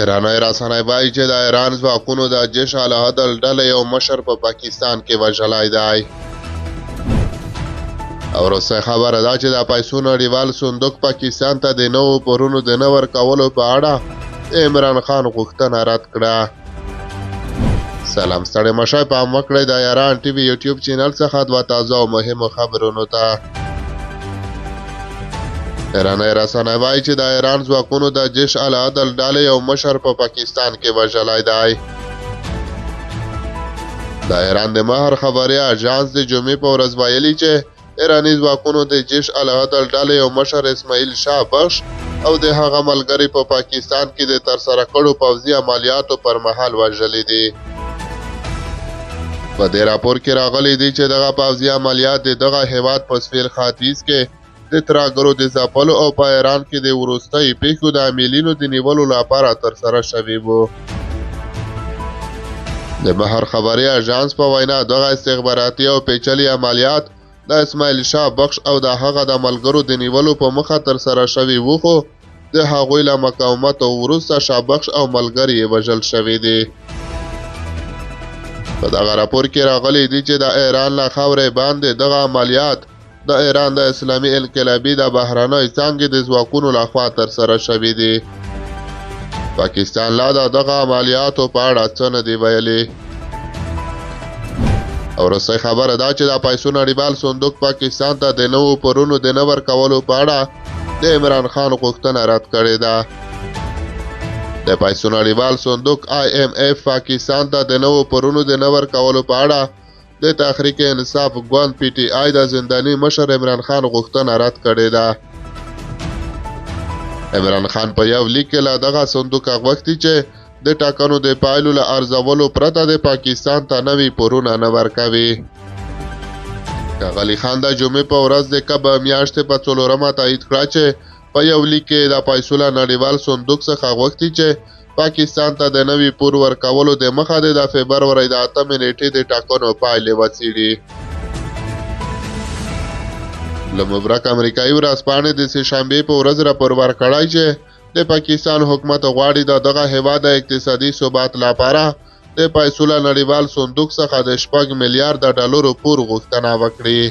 ایرانی رسنۍ وایي چې د ایران ځواکونو د جیش العدل ډلې یو مشر په پاکستان کې وژلی دی. او وروستۍ خبره ده چې د پیسو نړیوال صندوق پاکستان ته د نوو پورونو د نه ورکولو په اړه د عمران خان غوښتنه رد کړه. سلام ستړي مه شئ، پام وکړئ د ایران ټي وي یوټیوب چینل څخه دوه تازه او مهمو خبرونو ته. ایرانی رسنۍ وایي چې د ایران ځواکونو د جیش العدل ډلې یو مشر په پاکستان کې وژلی دی. د ایران د مهر خبري اژانس د جمعې په ورځ ویلي چې ایرانی ځواکونو د جیش العدل ډلې یو مشر اسماعیل شاه بخش او د هغه ملګري په پاکستان کې د ترسره کړو پوځي عملیاتو پر مهال وژلي دي. په دې راپور کې راغلی دی چې دغه پوځي عملیات د دغه هیواد په سویل ختیځ کې د ترهګرو د ځپلو او په ایران کې د وروستیو پیښو د عاملینو د نیولو لپاره ترسره شوي وو. د مهر خبري اژانس په وینا دغه استخباراتي او پیچلي عملیات د اسماعیل شاه بخش او د هغه د ملګرو د نیولو په موخه ترسره شوي وو، خو د هغوی له مقاومت وروسته شاه بخش او ملګري یې وژل شوي دي. په دغه راپور کې راغلی دی چې د ایران له خاورې باندې دغه عملیات د ایران د اسلامي انقلابي د بهرنۍ څانګې د ځواکونو لخوا ترسره شوي دي. پاکستان لا د دغه عملیاتو په اړه څه نه دي ویلي. او وروستۍ خبره ده چې د پیسو نړیوال صندوق پاکستان ته د نوو پورونو د نه ورکولو په اړه د عمران خان غوښتنه رد کړې ده. د پیسو نړیوال صندوق IMF پاکستان ته د نوو پورونو د نه ورکولو په اړه د تحریک انصاف ګوند PTI د زنداني مشر عمران خان غوښتنه رد کړې ده. عمران خان په یو لیک کې له دغه صندوق غوښتي چې د ټاکنو د پایلو له ارزولو پرته د پاکستان ته نوي پورونه نه ورکوي. ښاغلي خان د جمعې په ورځ د کب میاشتې په 4مه تایید کړه چې په یو لیک کې د پیسو له نړیوال صندوق څخه غوښتي چې پاکستان ته د نوي پور ورکولو د مخه د فبرورۍ د 8مې نیټې د ټاکنو پایلې وڅېړي. له مبرک امریکایي ورځپاڼې د سهشنبې په ورځ راپور ورکړی چې د پاکستان حکومت غواړي د دغه هیواد د اقتصادي ثبات لپاره د پیسو له نړیوال صندوق څخه د $6 میلیارډ پور غوښتنه وکړي.